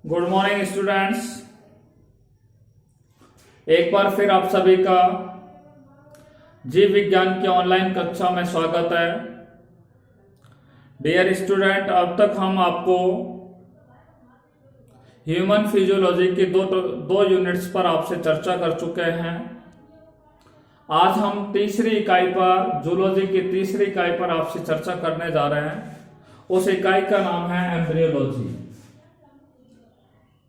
Good morning students. एक बार फिर आप सभी का जीव विज्ञान की ऑनलाइन कक्षा में स्वागत है। डियर स्टूडेंट, अब तक हम आपको ह्यूमन फिजियोलॉजी के दो यूनिट्स पर आपसे चर्चा कर चुके हैं। आज हम तीसरी इकाई पर, जूलॉजी की तीसरी इकाई पर आपसे चर्चा करने जा रहे हैं। उस इकाई का नाम है एम्ब्रियोलॉजी।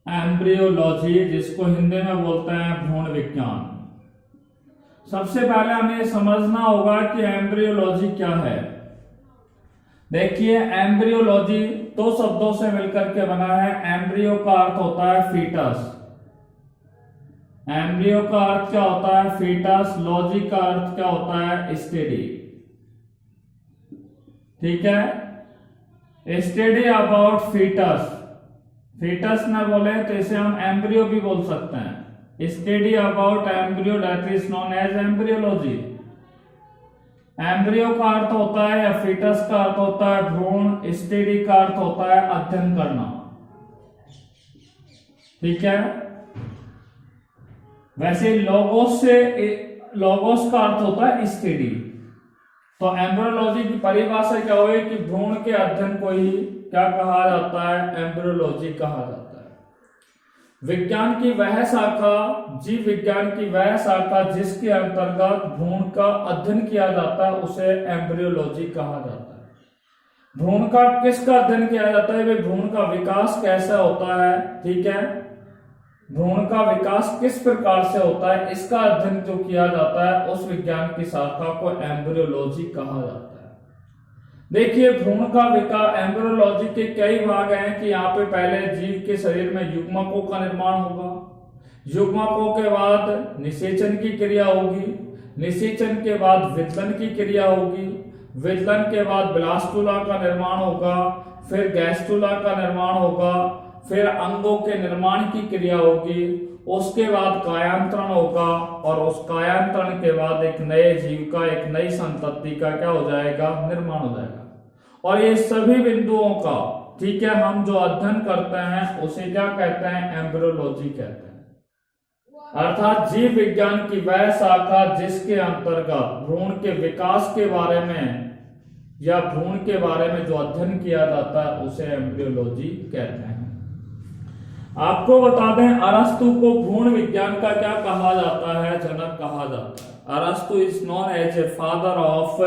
एम्ब्रियोलॉजी, जिसको हिंदी में बोलते हैं भ्रूण विज्ञान। सबसे पहले हमें यह समझना होगा कि एम्ब्रियोलॉजी क्या है। देखिए, एम्ब्रियोलॉजी दो शब्दों से मिलकर के बना है। एम्ब्रियो का अर्थ होता है फीटस। एम्ब्रियो का अर्थ क्या होता है? फीटस। लॉजी का अर्थ क्या होता है? स्टडी। ठीक है, स्टडी अबाउट फीटस। फीटस ना बोले तो इसे हम एम्ब्रियो भी बोल सकते हैं। Study about embryo, that is known as embryology. Embryo का अर्थ होता है या फीटस का अर्थ होता है भ्रूण। स्टडी का अर्थ होता है अध्ययन करना। ठीक है, वैसे लोगोस का अर्थ होता है स्टडी। तो एम्ब्रियोलॉजी की परिभाषा क्या हुई कि भ्रूण के अध्ययन को ही क्या कहा जाता है? एम्ब्रियोलॉजी कहा जाता है। विज्ञान की वह शाखा, जीव विज्ञान की वह शाखा जिसके अंतर्गत भ्रूण का अध्ययन किया जाता है, उसे एम्ब्रियोलॉजी कहा जाता है। भ्रूण का किसका अध्ययन किया जाता है? भ्रूण का विकास कैसा होता है। ठीक है, भ्रूण का विकास किस प्रकार से होता है, इसका अध्ययन जो किया जाता है, उस विज्ञान की शाखा को एम्ब्रियोलॉजी कहा जाता है। देखिए, भ्रूण का विकास, एम्ब्रियोलॉजी के कई भाग हैं कि यहाँ पे पहले जीव के शरीर में युग्मकों का निर्माण होगा। युग्मकों के बाद निषेचन की क्रिया होगी। निषेचन के बाद विदलन की क्रिया होगी। विदलन के बाद ब्लास्टुला का निर्माण होगा। फिर गैस्टुला का निर्माण होगा। फिर अंगों के निर्माण की क्रिया होगी। उसके बाद कायांतरण होगा और उस कायांतरण के बाद एक नए जीव का, एक नई संतति का क्या हो जाएगा? निर्माण हो जाएगा। और ये सभी बिंदुओं का, ठीक है, हम जो अध्ययन करते हैं उसे क्या कहते हैं? एम्ब्रियोलॉजी कहते हैं। अर्थात जीव विज्ञान की वह शाखा जिसके अंतर्गत भ्रूण के विकास के बारे में या भ्रूण के बारे में जो अध्ययन किया जाता है उसे एम्ब्रियोलॉजी कहते हैं। आपको बता दें, अरस्तु को भ्रूण विज्ञान का क्या कहा जाता है? जनक कहा जाता है। अरस्तु is known as a father of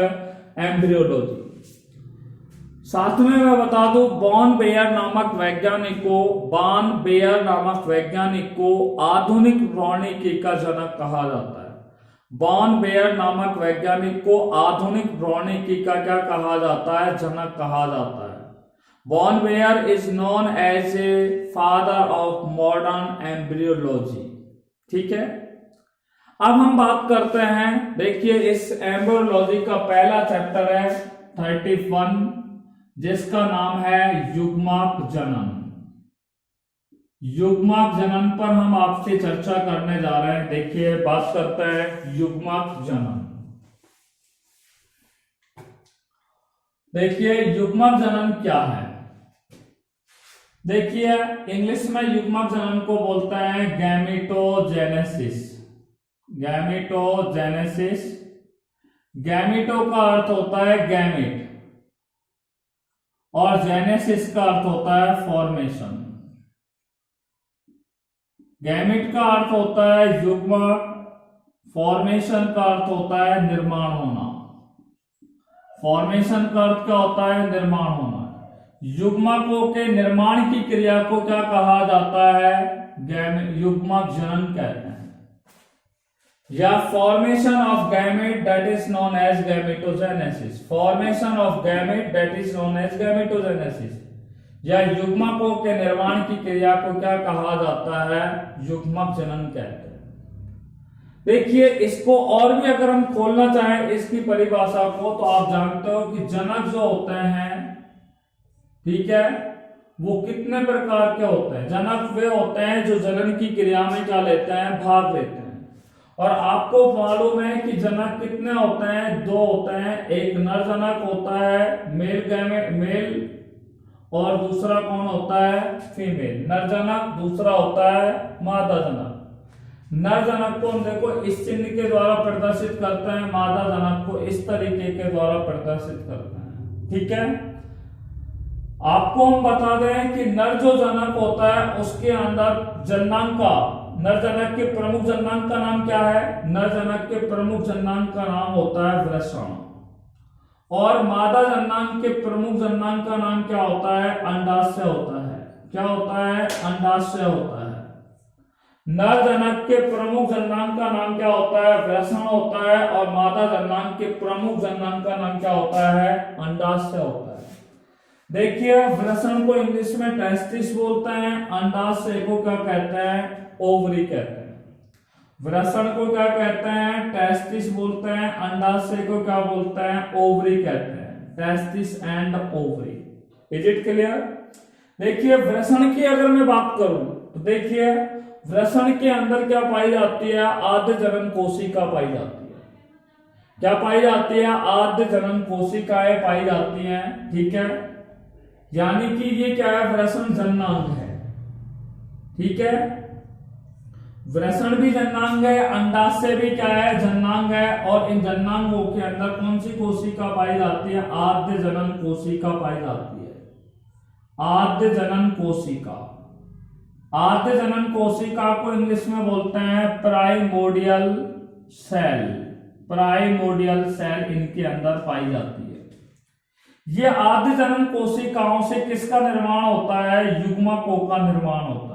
embryology. साथ में मैं बता दूं, बॉन बेयर नामक वैज्ञानिक को आधुनिक भ्रूणिकी का जनक कहा जाता है। बॉन बेयर नामक वैज्ञानिक को आधुनिक भ्रूणिकी का क्या कहा जाता है? जनक कहा जाता है। Von Baer is known as a father of modern embryology. ठीक है, अब हम बात करते हैं। देखिए, इस एम्ब्रियोलॉजी का पहला चैप्टर है 31, जिसका नाम है युग्मक जनन। युग्मक जनन पर हम आपसे चर्चा करने जा रहे हैं। देखिए, बात करते हैं युग्मक जनन। देखिए, युग्मक जनन क्या है? देखिए, इंग्लिश में युग्मक जनन को बोलते हैं गैमेटोजेनेसिस। गैमेटोजेनेसिस। गैमेटो का अर्थ होता है गैमेट और जेनेसिस का अर्थ होता है फॉर्मेशन। गैमेट का अर्थ होता है युग्मक, फॉर्मेशन का अर्थ होता है निर्माण होना। फॉर्मेशन का अर्थ क्या होता है? निर्माण होना। युग्मकों के निर्माण की क्रिया को क्या कहा जाता है? युग्मक जनन कहते हैं। या formation of gamete, that is known as gametogenesis. Formation of gamete, that is known as gametogenesis. या युग्मकों के निर्माण की क्रिया को क्या कहा जाता है? युग्मक जनन कहते हैं। देखिए, इसको और भी अगर हम खोलना चाहें इसकी परिभाषा को, तो आप जानते हो कि जनक जो होते हैं, ठीक है, वो कितने प्रकार के होते हैं? जनक वे होते हैं जो जनन की क्रिया में क्या लेते हैं? भाग लेते हैं। और आपको मालूम है कि जनक कितने होते हैं? दो होते हैं। एक नर जनक होता है, मेल और दूसरा कौन होता है, फीमेल। नर जनक, दूसरा होता है मादा जनक। नर जनक को हम देखो इस चिन्ह के द्वारा प्रदर्शित करते हैं, मादा जनक को इस तरीके के द्वारा प्रदर्शित करते हैं। ठीक है, आपको हम बता दें कि नर जो जनक होता है उसके अंदर जननांग का, नर जनक के प्रमुख जननांग का नाम क्या है, नर जनक के प्रमुख जननांग का नाम होता है वृषण, और मादा जननांग के प्रमुख जननांग का नाम क्या होता है, अंडाशय होता है। क्या होता है, अंडाशय होता है। नर जनक के प्रमुख जननांग का नाम क्या होता है, वृषण होता है, और मादा जननांग के प्रमुख जननांग का नाम क्या होता है, अंडाशय होता है। देखिए, वृषण को इंग्लिश में टेस्टिस बोलते हैं, अंडाशय को क्या कहते हैं, ओवरी कहते हैं। वृषण को क्या कहते हैं, टेस्टिस बोलते हैं, अंडाशय को क्या बोलते हैं, ओवरी कहते हैं। Testis and ovary. Is it clear? देखिए, वृषण की अगर मैं बात करूं तो देखिए, वृषण के अंदर क्या पाई जाती है, आद्य जनन कोशिका पाई जाती है। क्या पाई जाती है, आद्य जनन कोशिकाएं पाई जाती हैं। ठीक है, यानी कि ये क्या है, वृषण जननांग है। ठीक है, वृषण भी जननांग है, अंडाशय भी क्या है, जननांग है, और इन जननांगों के अंदर कौन सी कोशिका पाई जाती है, आद्य जनन कोशिका पाई जाती है। आद्य जनन कोशिका, आद्य जनन कोशिका को इंग्लिश में बोलते हैं प्राइमोर्डियल सेल। प्राइमोर्डियल सेल इनके अंदर पाई जाती है। ये आद्य जनन कोशिकाओं से किसका निर्माण होता है, युग्मकों का निर्माण होता है।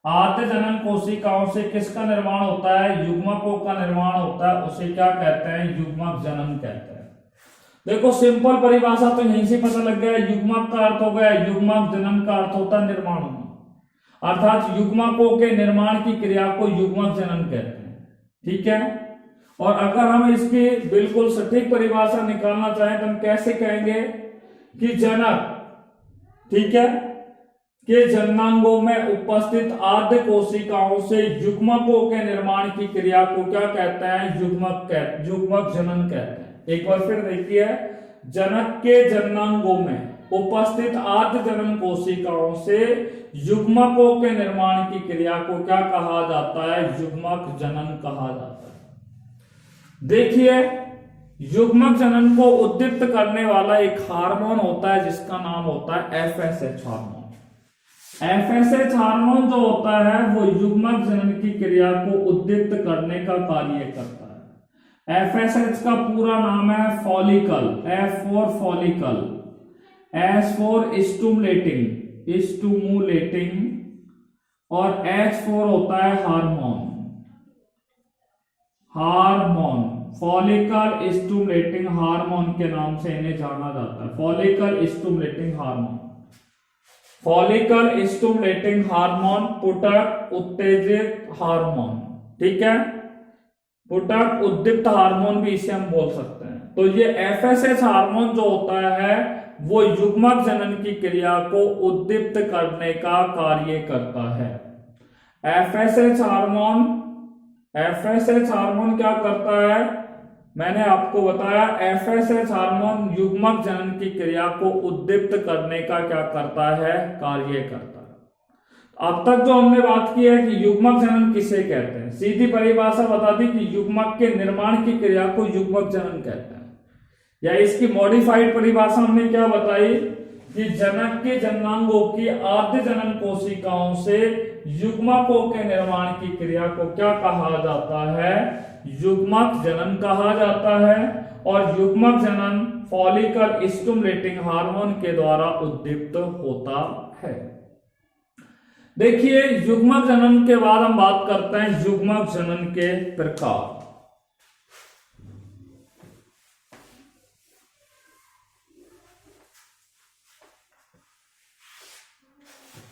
आद्य जनन कोशिकाओं से किसका निर्माण होता है, युग्मकों का निर्माण होता है। उसे क्या कहते हैं, युग्मक जनन कहते हैं। देखो, सिंपल परिभाषा तो यहीं से पता लग गया। युग्मक का अर्थ हो गया, युग्मक जनन का अर्थ होता है निर्माण होना, अर्थात युग्मकों के निर्माण की क्रिया को युग्मक जनन कहते हैं। ठीक है, और अगर हम इसकी बिल्कुल सटीक परिभाषा निकालना चाहें तो हम कैसे कहेंगे कि जनक, ठीक है, के जननांगों में उपस्थित आद्य कोशिकाओं से युग्मकों के निर्माण की क्रिया को क्या कहते हैं, युग्मक जनन कहते हैं। एक बार फिर देखिए, जनक के जननांगों में उपस्थित आद्य जनन कोशिकाओं से युग्मकों के निर्माण की क्रिया को क्या कहा जाता है, युग्मक जनन कहा जाता है। देखिए, युग्मक जनन को उद्दीप्त करने वाला एक हार्मोन होता है जिसका नाम होता है एफएसएच हार्मोन। एफएसएच हार्मोन जो होता है वो युग्मक जनन की क्रिया को उद्दीप्त करने का कार्य करता है। एफएसएच का पूरा नाम है follicle, F for follicle, S for stimulating, और H फॉर होता है हार्मोन। फॉलिकल स्टुमुलेटिंग हार्मोन के नाम से इन्हें जाना जाता है। फॉलिकल स्टुमुलेटिंग हार्मोन, फॉलिकल स्टुमुलेटिंग हार्मोन, पुटक उत्तेजित हार्मोन। ठीक है, पुटक उद्दीप्त हार्मोन भी इसे हम बोल सकते हैं। तो ये एफएसएच हार्मोन जो होता है वो युग्मक जनन की क्रिया को उद्दीप्त करने का कार्य करता है। एफएसएच हार्मोन क्या करता है, मैंने आपको बताया, एफएसएच हार्मोन युग्मक जनन की क्रिया को उद्दीप्त करने का क्या करता है, कार्य करता है। अब तक जो हमने बात की है कि युग्मक जनन किसे कहते हैं, सीधी परिभाषा बता दी कि युग्मक के निर्माण की क्रिया को युग्मक जनन कहते हैं। या इसकी मॉडिफाइड परिभाषा हमने क्या बताई कि जनक के जननांगों की आद्य जनन कोशिकाओं से युग्मकों के निर्माण की क्रिया को क्या कहा जाता है, युग्मक जनन कहा जाता है। और युग्मक जनन फॉलिकल स्टिमुलेटिंग हार्मोन के द्वारा उद्दीप्त होता है। देखिए, युग्मक जनन के बाद हम बात करते हैं युग्मक जनन के प्रकार।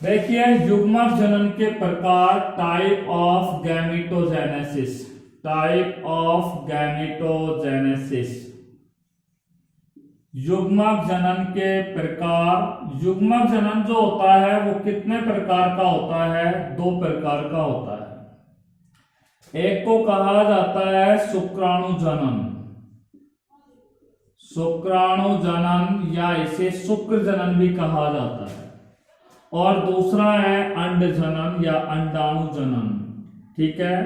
देखिए, युग्मक जनन के प्रकार, type of gametogenesis, type of gametogenesis. युग्मक जनन के प्रकार, युग्मक जनन जो होता है वो कितने प्रकार का होता है, 2 प्रकार का होता है। एक को कहा जाता है शुक्राणु जनन, शुक्राणु जनन या इसे शुक्र जनन भी कहा जाता है। और दूसरा है अंड जनन या अंडाणु जनन। ठीक है,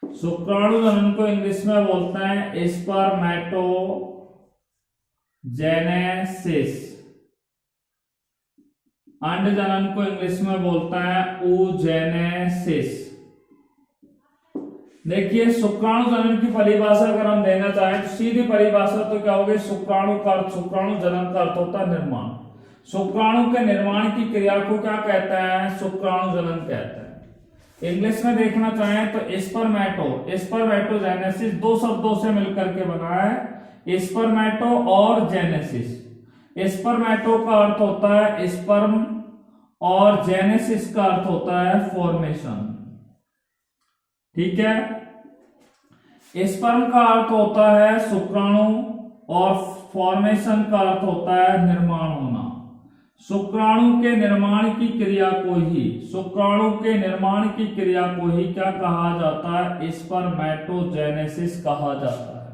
शुक्राणु जनन को इंग्लिश में बोलते हैं स्पर्मेटोजेनेसिस। अंड जनन को इंग्लिश में बोलता है oogenesis। देखिए, शुक्राणु जनन की परिभाषा अगर हम देना चाहें तो सीधी परिभाषा तो क्या होगी, शुक्राणु का अर्थ, शुक्राणु जनन का अर्थ होता है निर्माण। शुक्राणु के निर्माण की क्रिया को क्या कहते हैं, शुक्राणु जनन कहते हैं। इंग्लिश में देखना चाहें तो स्पर्मेटोजेनेसिस दो शब्दों से मिलकर के बना है, स्पर्मेटो और जेनेसिस। स्पर्मेटो का अर्थ होता है स्पर्म और जेनेसिस का अर्थ होता है फॉर्मेशन। ठीक है, स्पर्म का अर्थ होता है शुक्राणु और फॉर्मेशन का अर्थ होता है निर्माण होना। शुक्राणु के निर्माण की क्रिया को ही, शुक्राणु के निर्माण की क्रिया को ही क्या कहा जाता है, स्पर्मेटोजेनेसिस कहा जाता है।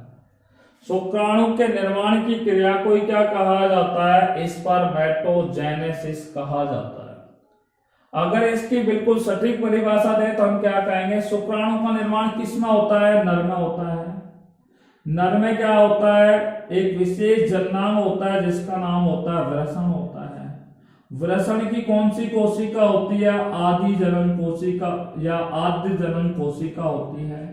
शुक्राणु के निर्माण की क्रिया को ही क्या कहा जाता है, स्पर्मेटोजेनेसिस कहा जाता है। अगर इसकी बिल्कुल सटीक परिभाषा दें तो हम क्या कहेंगे, शुक्राणु का निर्माण किसमें होता है, नर में होता है। नर में क्या होता है, एक विशेष जननांग होता है जिसका नाम होता है वृषण होता है। वृषण की कौन सी कोशिका होती है, आदि जनन कोशिका या आद्य जनन कोशिका होती है।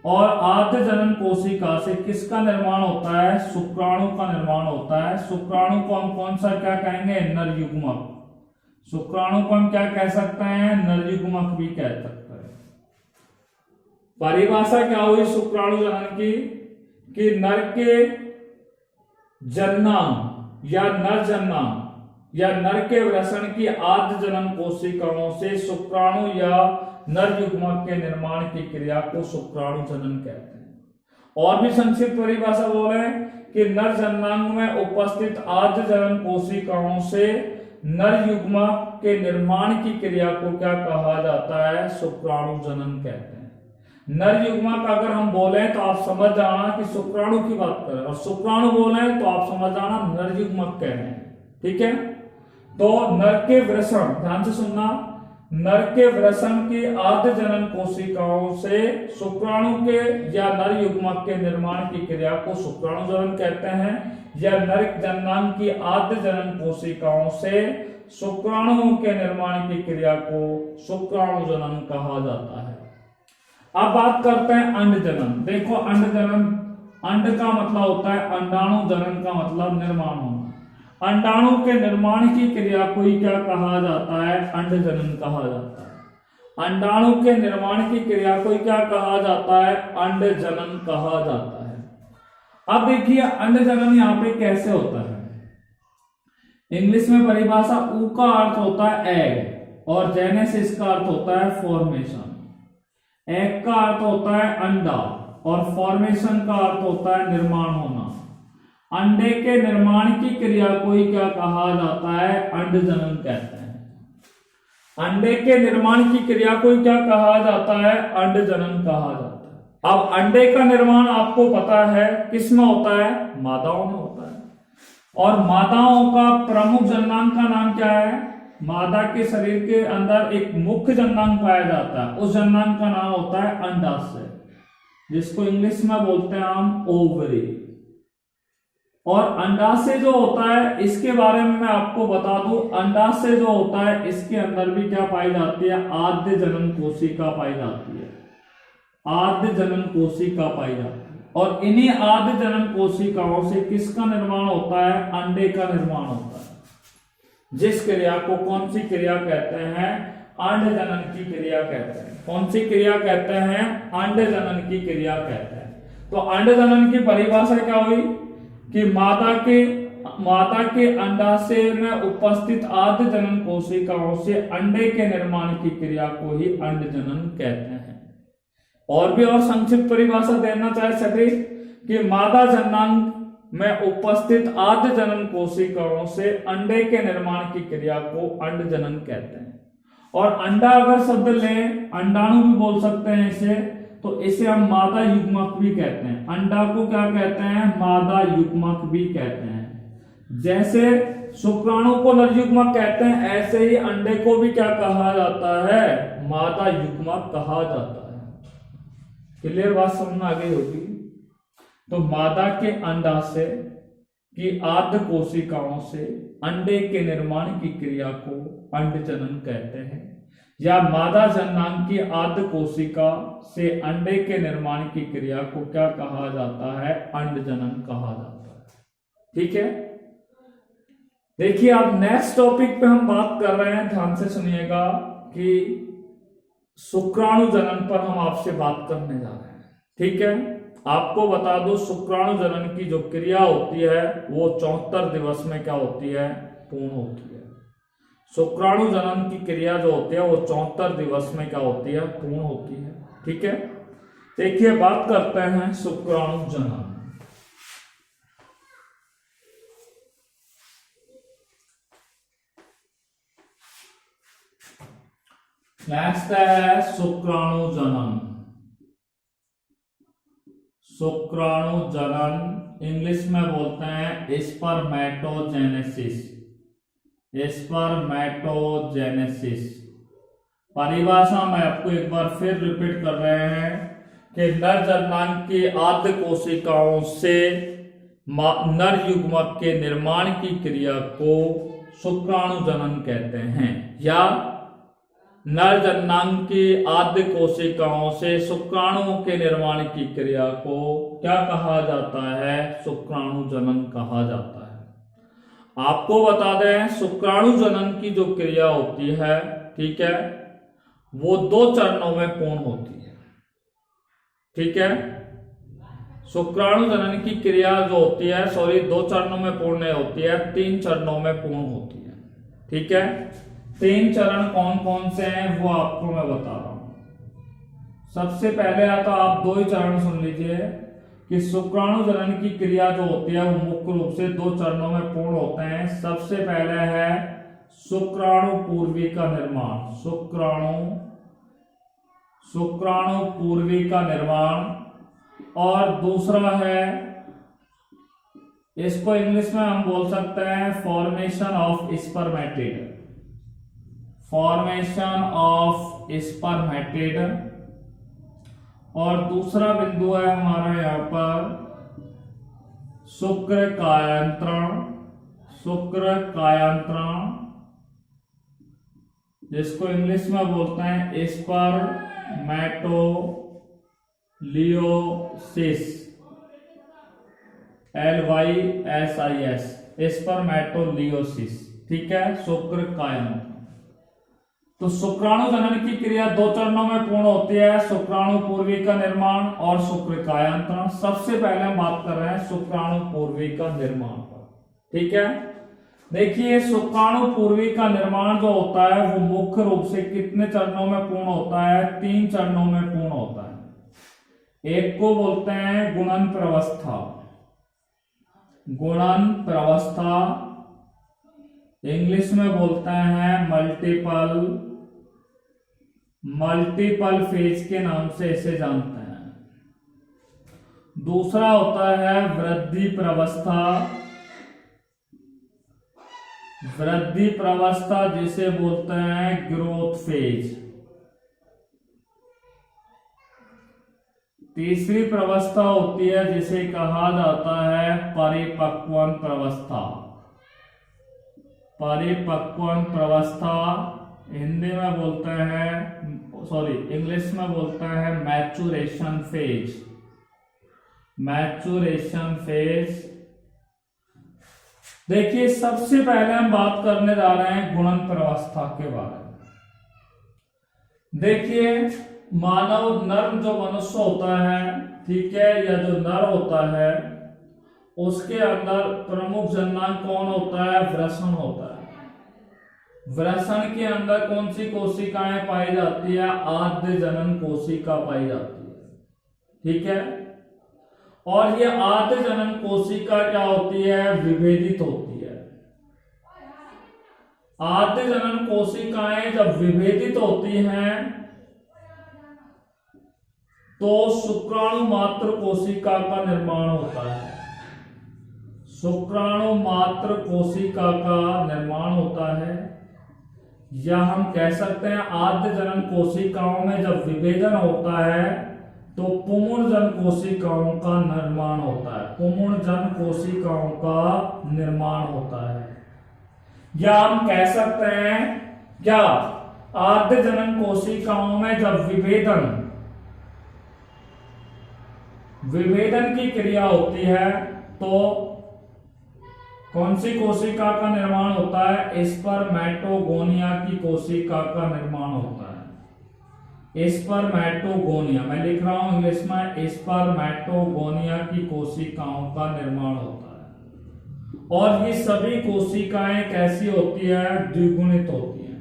और आद्य जनन कोशिका से किसका निर्माण होता है, शुक्राणु का निर्माण होता है। शुक्राणु को हम कौन सा क्या कहेंगे, नर युग्मक। शुक्राणु को हम क्या कह सकते हैं, नर युग्मक भी कह सकते हैं। परिभाषा क्या हुई शुक्राणु जनन की, कि नर के जननांग या नर जननांग या नर के वृषण की आद्य जनन कोशिकाओं से शुक्राणु या नर युग्मक के निर्माण की क्रिया को शुक्राणु जनन कहते हैं। और भी संक्षिप्त परिभाषा बोले कि नर जननांग में उपस्थित आद्य जनन कोशिकाओं से नर युग्मक के निर्माण की क्रिया को क्या कहा जाता है, शुक्राणु जनन कहते हैं। नर युग्मक अगर हम बोले तो आप समझ जाना कि शुक्राणु की बात करें, और शुक्राणु बोले तो आप समझ जाना नर युग्मक कह रहे हैं। ठीक है, तो नर के वृषण, ध्यान से सुनना, नर के वृषण की आद्य जनन कोशिकाओं से शुक्राणु के या नर युग्मक के निर्माण की क्रिया को शुक्राणु जनन कहते हैं, या नर जननांग की आद्य जनन कोशिकाओं से शुक्राणु के निर्माण की क्रिया को शुक्राणु जनन कहा जाता है। अब बात करते हैं अंड जनन। देखो, अंड जनन, अंड का मतलब होता है अंडाणु, जनन का मतलब निर्माण होना। अंडाणु के निर्माण की क्रिया को ही क्या कहा जाता है, अंड जनन कहा जाता है। अंडाणु के निर्माण की क्रिया को ही क्या कहा जाता है, अंड जनन कहा जाता है। अब देखिए अंड जनन यहाँ पे कैसे होता है। इंग्लिश में परिभाषा, ऊ का अर्थ होता है एग और जेनेसिस का अर्थ होता है फॉर्मेशन। एग का अर्थ होता है अंडा और फॉर्मेशन का अर्थ होता है निर्माण होना। अंडे के निर्माण की क्रिया को ही क्या कहा जाता है, अंड जनन कहते हैं। अंडे के निर्माण की क्रिया को ही क्या कहा जाता है, अंड जनन कहा जाता है। अब अंडे का निर्माण आपको पता है किसमें होता है, मादाओं में होता है। और मादाओं का प्रमुख जननांग का नाम क्या है, मादा के शरीर के अंदर एक मुख्य जननांग पाया जाता है, उस जननांग का नाम होता है अंडाशय, जिसको इंग्लिश में बोलते हैं हम ओवरी। और अंडाशय जो होता है, इसके बारे में मैं आपको बता दूं, अंडाशय जो होता है इसके अंदर भी क्या पाई जाती है, आद्य जनन कोशिका पाई जाती है। आद्य जनन कोशिका पाई जाती है। और इन्हीं आद्य जनन कोशिकाओं से किसका निर्माण होता है, अंडे का निर्माण होता है। जिस क्रिया को कौन सी क्रिया कहते हैं, अंड जनन की क्रिया कहते हैं। कौन सी क्रिया कहते हैं, अंड जनन की क्रिया कहते हैं। तो अंड जनन की परिभाषा क्या हुई कि मादा के अंडाशय में उपस्थित आद्य जनन कोशिकाओं से अंडे के निर्माण की क्रिया को ही अंड जनन कहते हैं। और भी और संक्षिप्त परिभाषा देना चाहे सके कि मादा जननांग में उपस्थित आद्य जनन कोशिकाओं से अंडे के निर्माण की क्रिया को अंड जनन कहते हैं। और अंडा अगर शब्द लें, अंडाणु भी बोल सकते हैं इसे, तो इसे हम मादा युग्मक भी कहते हैं। अंडा को क्या कहते हैं? मादा युग्मक भी कहते हैं। जैसे शुक्राणु को नर युग्मक कहते हैं, ऐसे ही अंडे को भी क्या कहा जाता है? मादा युग्मक कहा जाता है। क्लियर बात समझ में आ गई होगी। तो मादा के अंडाशय की आद्य कोशिकाओं से अंडे के निर्माण की क्रिया को अंडजनन कहते हैं, या मादा जननांग की आद्य कोशिका से अंडे के निर्माण की क्रिया को क्या कहा जाता है? अंडजनन कहा जाता है। ठीक है, देखिए अब नेक्स्ट टॉपिक पे हम बात कर रहे हैं, ध्यान से सुनिएगा कि शुक्राणु जनन पर हम आपसे बात करने जा रहे हैं। ठीक है, आपको बता दो शुक्राणु जनन की जो क्रिया होती है वो 74 दिवस में क्या होती है? पूर्ण होती है। शुक्राणु जनन की क्रिया जो होती है वो 74 दिवस में क्या होती है? पूर्ण होती है। ठीक है, देखिए बात करते हैं शुक्राणु जनन। नेक्स्ट है शुक्राणु जनन। शुक्राणु जनन इंग्लिश में बोलते हैं स्पर्मेटोजेनेसिस। स्पर्मेटोजेनेसिस परिभाषा में आपको एक बार फिर रिपीट कर रहे हैं कि नर जननांग की आद्य कोशिकाओं से नर युग्मक के निर्माण की क्रिया को शुक्राणु जनन कहते हैं, या नर जननांग की आद्य कोशिकाओं से शुक्राणुओं के निर्माण की क्रिया को क्या कहा जाता है? शुक्राणु जनन कहा जाता है। आपको बता दें शुक्राणु जनन की जो क्रिया होती है, ठीक है, वो 2 चरणों में पूर्ण होती है। ठीक है, शुक्राणु जनन की क्रिया जो होती है 2 चरणों में पूर्ण नहीं होती है, 3 चरणों में पूर्ण होती है। ठीक है, 3 चरण कौन कौन से हैं वो आपको मैं बता रहा हूं। सबसे पहले आता आप 2 ही चरण सुन लीजिए कि शुक्राणु जनन की क्रिया जो होती है वो मुख्य रूप से 2 चरणों में पूर्ण होते हैं। सबसे पहले है शुक्राणु पूर्वी का निर्माण। शुक्राणु पूर्वी का निर्माण, और दूसरा है, इसको इंग्लिश में हम बोल सकते हैं formation of spermatid. Formation of spermatid. और दूसरा बिंदु है हमारा यहाँ पर शुक्र कायांतरण। शुक्र कायांतरण जिसको इंग्लिश में बोलते हैं स्पर्मेटोलियोसिस। LYSIS स्पर्मेटोलियोसिस। ठीक है, शुक्र कायांतरण। तो शुक्राणु जनन की क्रिया 2 चरणों में पूर्ण होती है, शुक्राणु पूर्वी का निर्माण और शुक्र कायांतरण। सबसे पहले हम बात कर रहे हैं शुक्राणु पूर्वी का निर्माण पर। ठीक है, देखिए शुक्राणु पूर्वी का निर्माण जो होता है वो मुख्य रूप से कितने चरणों में पूर्ण होता है? 3 चरणों में पूर्ण होता है। एक को बोलते हैं गुणन प्रवस्था। गुणन प्रवस्था इंग्लिश में बोलते हैं मल्टीपल फेज के नाम से इसे जानते हैं। दूसरा होता है वृद्धि प्रवस्था। वृद्धि प्रवस्था जिसे बोलते हैं ग्रोथ फेज। तीसरी प्रवस्था होती है जिसे कहा जाता है परिपक्वन प्रवस्था। परिपक्वन प्रवस्था हिंदी में बोलते हैं, इंग्लिश में बोलते हैं मैचुरेशन फेज। Maturation phase. देखिए सबसे पहले हम बात करने जा रहे हैं गुणन प्रवस्था के बारे में। देखिए मानव नर जो मनुष्य होता है, ठीक है, या जो नर होता है उसके अंदर प्रमुख जननांग कौन होता है? वृषण होता है। वृषण के अंदर कौन सी कोशिकाएं पाई जाती है? आद्य जनन कोशिका पाई जाती है। ठीक है, और ये आद्य जनन कोशिका क्या होती है? विभेदित होती है। आद्य जनन कोशिकाएं जब विभेदित होती हैं तो शुक्राणु मात्र कोशिका का निर्माण होता है। शुक्राणु मात्र कोशिका का निर्माण होता है, या हम कह सकते हैं आद्य जनन कोशिकाओं में जब विभेदन होता है तो पुंजन कोशिकाओं का निर्माण होता है। पुंजन कोशिकाओं का निर्माण होता है, या हम कह सकते हैं क्या आद्य जनन कोशिकाओं में जब विभेदन की क्रिया होती है तो कौन सी कोशिका का निर्माण होता है? स्पर्मेटोगोनिया की कोशिका का निर्माण होता है। स्पर्मेटोगोनिया, मैं लिख रहा हूं इंग्लिश में, स्पर्मेटोगोनिया की कोशिकाओं का निर्माण होता है। और ये सभी कोशिकाएं कैसी होती है? द्विगुणित होती है।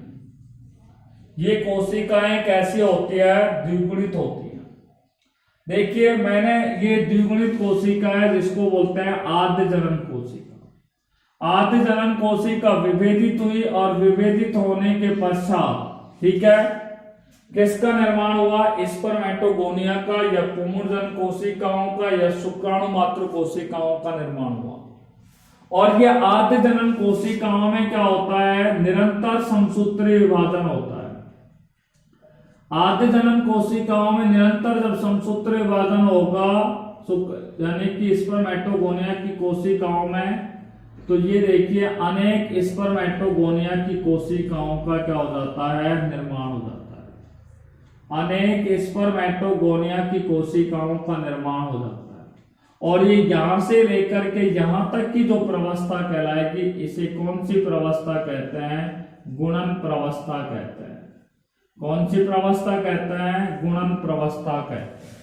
ये कोशिकाएं कैसी होती है? द्विगुणित होती है। देखिए मैंने ये द्विगुणित कोशिका है जिसको बोलते हैं आद्य जनन कोशिका। आद्य जनन कोशिका विभेदित हुई और विभेदित होने के पश्चात, ठीक है, किसका निर्माण हुआ? स्पर्मेटोगोनिया का, या पुंजन कोशिकाओं का, या शुक्राणु मात्र कोशिकाओं का निर्माण हुआ। और ये आद्य जनन कोशिकाओं में क्या होता है? निरंतर समसूत्री विभाजन होता है। आद्य जनन कोशिकाओं में निरंतर जब समसूत्री विभाजन होगा, यानी कि स्पर्मेटोगोनिया की कोशिकाओं में, तो ये देखिए अनेक स्पर्मेटोगोनिया की कोशिकाओं का क्या हो जाता है? निर्माण हो जाता है। अनेक स्पर्मेटोगोनिया की कोशिकाओं का निर्माण हो जाता है। और ये यहां से लेकर के यहां तक की जो प्रवस्था कहलाएगी, इसे कौन सी प्रवस्था कहते हैं? गुणन प्रवस्था कहते हैं। कौन सी प्रवस्था कहते हैं? गुणन प्रवस्था कहते हैं।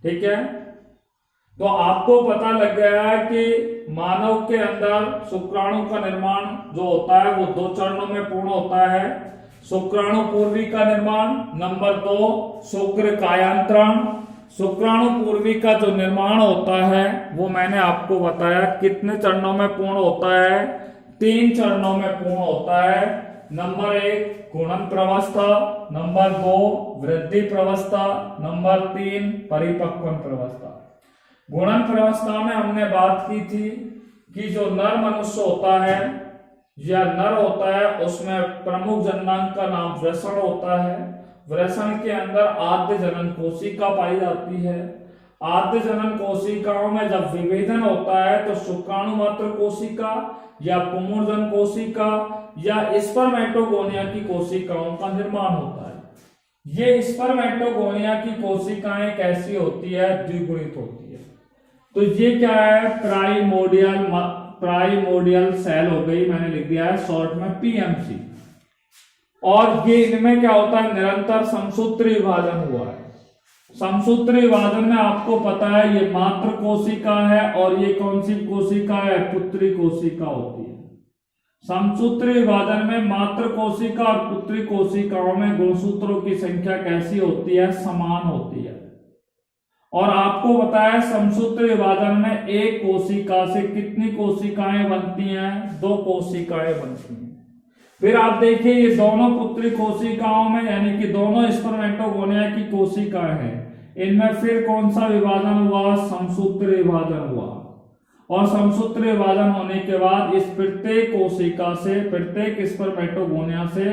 ठीक है, तो आपको पता लग गया है कि मानव के अंदर शुक्राणु का निर्माण जो होता है वो 2 चरणों में पूर्ण होता है। शुक्राणु पूर्वी का निर्माण, नंबर 2 शुक्र कायांतरण। शुक्राणु पूर्वी का जो निर्माण होता है वो मैंने आपको बताया कितने चरणों में पूर्ण होता है? 3 चरणों में पूर्ण होता है। नंबर 1 गुणन प्रवस्था, नंबर 2 वृद्धि प्रवस्था, नंबर 3 परिपक्वन प्रवस्था। गुणन प्रवस्था में हमने बात की थी कि जो नर मनुष्य होता है या नर होता है उसमें प्रमुख जननांग का नाम वृषण होता है। वृषण के अंदर आद्य जनन कोशिका पाई जाती है। आद्य जनन कोशिकाओं में जब विभेदन होता है तो शुक्राणु मात्र कोशिका या पुंजन कोशिका या स्पर्मेटोगोनिया की कोशिकाओं का निर्माण होता है। ये स्पर्मेटोगोनिया की कोशिकाएं कैसी होती है? द्विगुणित होती है। तो ये क्या है? प्राइमोडियल सेल हो गई, मैंने लिख दिया है शॉर्ट में पीएमसी। और ये इनमें क्या होता है? निरंतर समसूत्री विभाजन हुआ है। समसूत्री विभाजन में आपको पता है ये मात्र कोशिका है और ये कौन सी कोशिका है? पुत्री कोशिका होती है। समसूत्री विभाजन में मात्र कोशिका और पुत्री कोशिकाओं में गुणसूत्रों की संख्या कैसी होती है? समान होती है। और आपको बताया समसूत्री विभाजन में एक कोशिका से कितनी कोशिकाएं बनती हैं? 2 कोशिकाएं बनती हैं। फिर आप देखिए ये दोनों पुत्री कोशिकाओं में, यानी कि दोनों स्पर्मेटोगोनिया की कोशिकाएं हैं, इनमें फिर कौन सा विभाजन हुआ? समसूत्री विभाजन हुआ। और समसूत्री विभाजन होने के बाद इस प्रत्येक कोशिका से, प्रत्येक स्पर्मेटोगोनिया से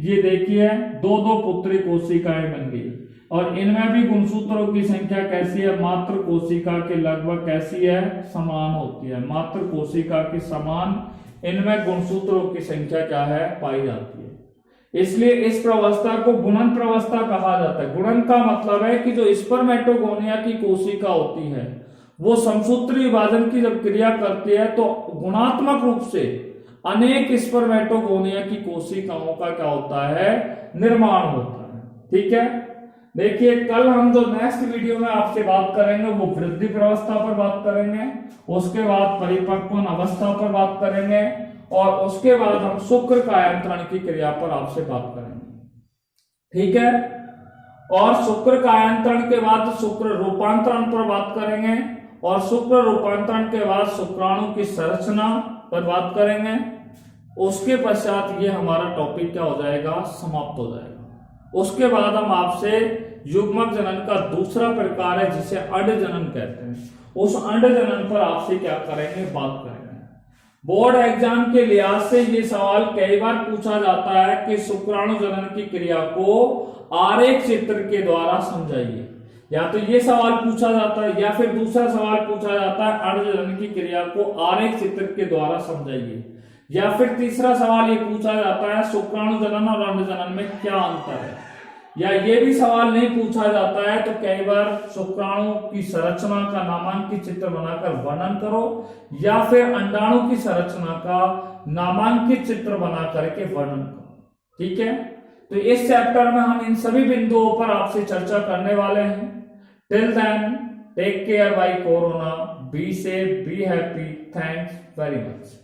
ये देखिए 2-2 पुत्री कोशिकाएं बन गई। और इनमें भी गुणसूत्रों की संख्या कैसी है? मात्र कोशिका के लगभग कैसी है? समान होती है। मात्र कोशिका के समान इनमें गुणसूत्रों की संख्या क्या है? पाई जाती है। इसलिए इस प्रवस्था को गुणन प्रवस्था कहा जाता है। गुणन का मतलब है कि जो स्पर्मेटोगोनिया की कोशिका होती है वो समसूत्री विभाजन की जब क्रिया करती है तो गुणात्मक रूप से अनेक स्पर्मेटोगोनिया की कोशिकाओं का क्या होता है? निर्माण होता है। ठीक है, देखिए कल हम जो नेक्स्ट वीडियो में आपसे बात करेंगे वो वृद्धि प्रवस्था पर बात करेंगे, उसके बाद परिपक्वन अवस्था पर बात करेंगे और उसके बाद हम शुक्र कायांतरण की क्रिया पर आपसे बात करेंगे। ठीक है, और शुक्र कायांतरण के बाद शुक्र रूपांतरण पर बात करेंगे और शुक्र रूपांतरण के बाद शुक्राणु की संरचना पर बात करेंगे। उसके पश्चात ये हमारा टॉपिक क्या हो जाएगा? समाप्त हो जाएगा। उसके बाद हम आपसे युग्मक जनन का दूसरा प्रकार है जिसे अंड जनन कहते हैं। उस अंड जनन पर आपसे क्या करेंगे, बात करेंगे। बोर्ड एग्जाम के लिहाज से ये सवाल कई बार पूछा जाता है कि शुक्राणु जनन की क्रिया को आरेख चित्र के द्वारा समझाइए। या तो ये सवाल पूछा जाता है या फिर दूसरा सवाल पूछा जाता है अंड जनन की क्रिया को आरेख चित्र के द्वारा समझाइए। या फिर तीसरा सवाल ये पूछा जाता है शुक्राणु जनन और अंड जनन में क्या अंतर है। या ये भी सवाल नहीं पूछा जाता है तो कई बार शुक्राणु की संरचना का नामांकित चित्र बनाकर वर्णन करो, या फिर अंडाणु की संरचना का नामांकित चित्र बना करके वर्णन करो। ठीक है, तो इस चैप्टर में हम इन सभी बिंदुओं पर आपसे चर्चा करने वाले हैं। Till then take care bye corona, be safe, be happy, thanks very much.